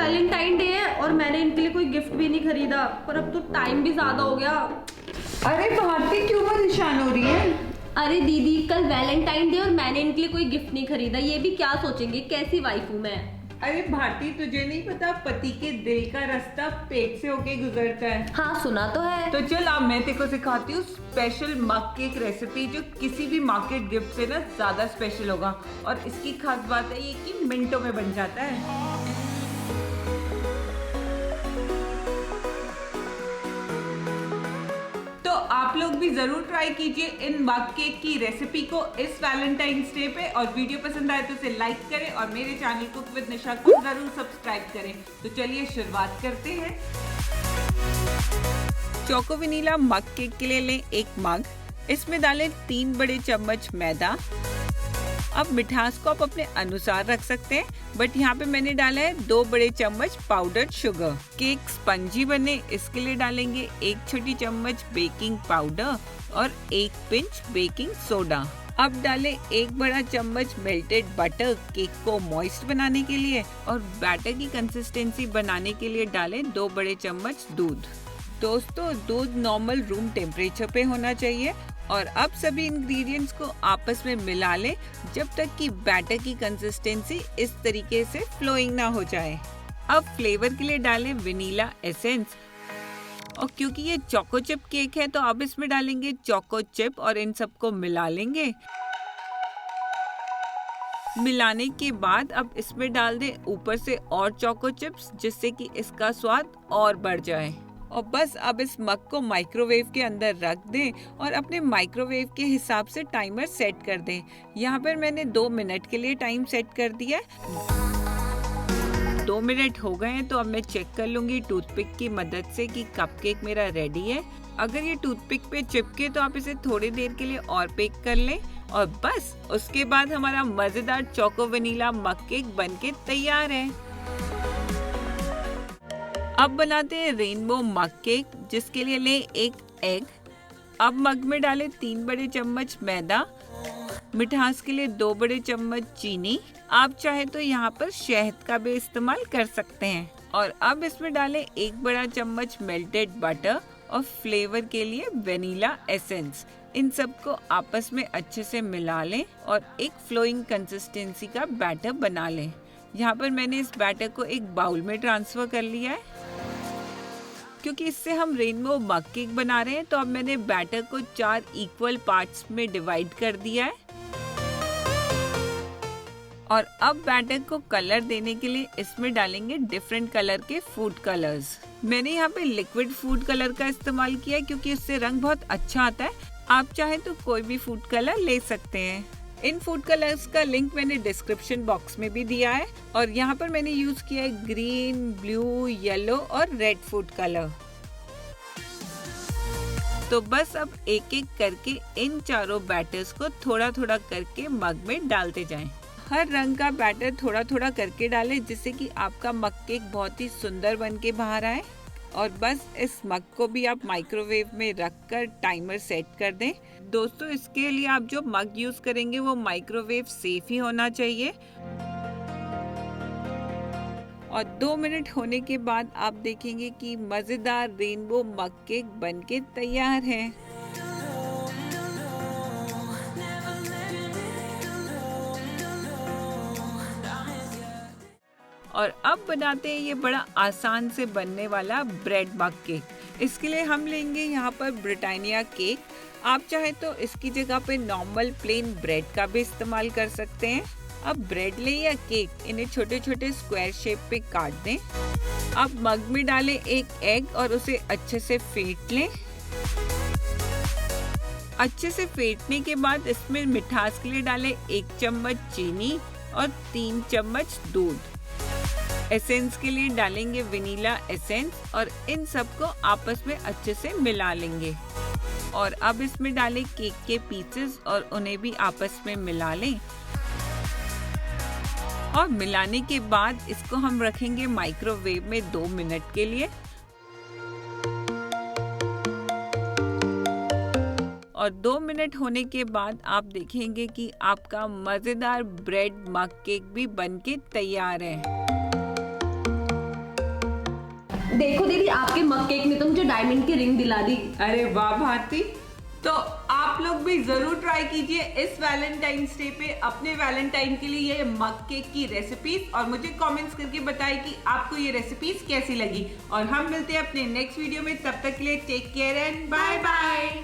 Valentine day है और मैंने इनके लिए कोई गिफ्ट भी नहीं खरीदा, पर अब तो टाइम भी ज्यादा हो गया। अरे भारती क्यों परेशान हो रही है? अरे दीदी, कल वैलेंटाइन डे और मैंने इनके लिए कोई गिफ्ट नहीं खरीदा, ये भी क्या सोचेंगे, कैसी वाइफ हूँ मैं। अरे भारती तुझे नहीं पता पति के दिल का रास्ता पेट से होके गुजरता है। हाँ सुना तो है। तो चल अब मैं तेरे को सिखाती हूँ स्पेशल मग केक रेसिपी जो किसी भी मार्केट गिफ्ट से ना ज्यादा स्पेशल होगा। और इसकी खास बात है ये कि मिनटों में बन जाता है। तो आप लोग भी जरूर ट्राई कीजिए इन मग केक की रेसिपी को इस वैलेंटाइंस डे पे। और वीडियो पसंद आए तो इसे लाइक करें और मेरे चैनल कुक विद निशा को जरूर सब्सक्राइब करें। तो चलिए शुरुआत करते हैं। चोको वनीला मग केक के लिए लें एक मग, इसमें डालें 3 बड़े चम्मच मैदा। अब मिठास को आप अपने अनुसार रख सकते हैं, बट यहाँ पे मैंने डाला है 2 बड़े चम्मच पाउडर शुगर। केक स्पंजी बने इसके लिए डालेंगे 1 छोटी चम्मच बेकिंग पाउडर और 1 पिंच बेकिंग सोडा। अब डालें 1 बड़ा चम्मच मेल्टेड बटर केक को मॉइस्ट बनाने के लिए, और बैटर की कंसिस्टेंसी बनाने के लिए डालें 2 बड़े चम्मच दूध। दोस्तों दूध नॉर्मल रूम टेम्परेचर पे होना चाहिए। और अब सभी इंग्रेडिएंट्स को आपस में मिला लें जब तक कि बैटर की कंसिस्टेंसी इस तरीके से फ्लोइंग ना हो जाए। अब फ्लेवर के लिए डालें वनीला एसेंस, और क्योंकि ये चोको चिप केक है तो अब इसमें डालेंगे चोको चिप और इन सबको मिला लेंगे। मिलाने के बाद अब इसमें डाल दें ऊपर से और चोको चिप्स, जिससे कि इसका स्वाद और बढ़ जाए। और बस अब इस मग को माइक्रोवेव के अंदर रख दें और अपने माइक्रोवेव के हिसाब से टाइमर सेट कर दें। यहाँ पर मैंने 2 मिनट के लिए टाइम सेट कर दिया। 2 मिनट हो गए हैं तो अब मैं चेक कर लूंगी टूथपिक की मदद से कि कपकेक मेरा रेडी है। अगर ये टूथपिक पे चिपके तो आप इसे थोड़ी देर के लिए और बेक कर लें, और बस उसके बाद हमारा मजेदार चोको वनीला मग केक बनके तैयार है। अब बनाते हैं रेनबो मग केक, जिसके लिए लें 1 एग। अब मग में डालें 3 बड़े चम्मच मैदा, मिठास के लिए 2 बड़े चम्मच चीनी। आप चाहे तो यहाँ पर शहद का भी इस्तेमाल कर सकते हैं। और अब इसमें डालें 1 बड़ा चम्मच मेल्टेड बटर और फ्लेवर के लिए वेनिला एसेंस। इन सबको आपस में अच्छे से मिला लें और एक फ्लोइंग कंसिस्टेंसी का बैटर बना लें। यहाँ पर मैंने इस बैटर को एक बाउल में ट्रांसफर कर लिया है। क्योंकि इससे हम रेनबो मग केक बना रहे हैं तो अब मैंने बैटर को 4 इक्वल पार्ट्स में डिवाइड कर दिया है। और अब बैटर को कलर देने के लिए इसमें डालेंगे डिफरेंट कलर के फूड कलर्स। मैंने यहाँ पे लिक्विड फूड कलर का इस्तेमाल किया है क्योंकि इससे रंग बहुत अच्छा आता है। आप चाहे तो कोई भी फूड कलर ले सकते हैं। इन फूड कलर्स का लिंक मैंने डिस्क्रिप्शन बॉक्स में भी दिया है। और यहाँ पर मैंने यूज किया है ग्रीन, ब्लू, येलो और रेड फूड कलर। तो बस अब एक एक करके इन चारों बैटर्स को थोड़ा थोड़ा करके मग में डालते जाएं। हर रंग का बैटर थोड़ा थोड़ा करके डालें, जिससे कि आपका मग केक बहुत ही सुंदर बन के बाहर आए। और बस इस मग को भी आप माइक्रोवेव में रखकर टाइमर सेट कर दें। दोस्तों इसके लिए आप जो मग यूज करेंगे वो माइक्रोवेव सेफ ही होना चाहिए। और 2 मिनट होने के बाद आप देखेंगे कि मजेदार रेनबो मग केक बनके तैयार है। और अब बनाते हैं ये बड़ा आसान से बनने वाला ब्रेड मग केक। इसके लिए हम लेंगे यहाँ पर ब्रिटानिया केक। आप चाहे तो इसकी जगह पे नॉर्मल प्लेन ब्रेड का भी इस्तेमाल कर सकते हैं। अब ब्रेड लें या केक, इन्हें छोटे छोटे स्क्वायर शेप पे काट दें। अब मग में डालें 1 एग और उसे अच्छे से फेंट लें। अच्छे से फेंटने के बाद इसमें मिठास के लिए डालें 1 चम्मच चीनी और 3 चम्मच दूध। एसेंस के लिए डालेंगे वनीला एसेंस और इन सबको आपस में अच्छे से मिला लेंगे। और अब इसमें डालें केक के पीसेस और उन्हें भी आपस में मिला लें। और मिलाने के बाद इसको हम रखेंगे माइक्रोवेव में 2 मिनट के लिए। और 2 मिनट होने के बाद आप देखेंगे कि आपका मजेदार ब्रेड मग केक भी बनके तैयार है। देखो दीदी, आपके मग केक ने तो मुझे डायमंड की रिंग दिला दी। अरे वाह भारती, तो आप लोग भी जरूर ट्राई कीजिए इस वैलेंटाइंस डे पे अपने वैलेंटाइन के लिए ये मग केक की रेसिपीज, और मुझे कमेंट्स करके बताएं कि आपको ये रेसिपीज कैसी लगी। और हम मिलते हैं अपने नेक्स्ट वीडियो में, तब तक के लिए take care and bye bye.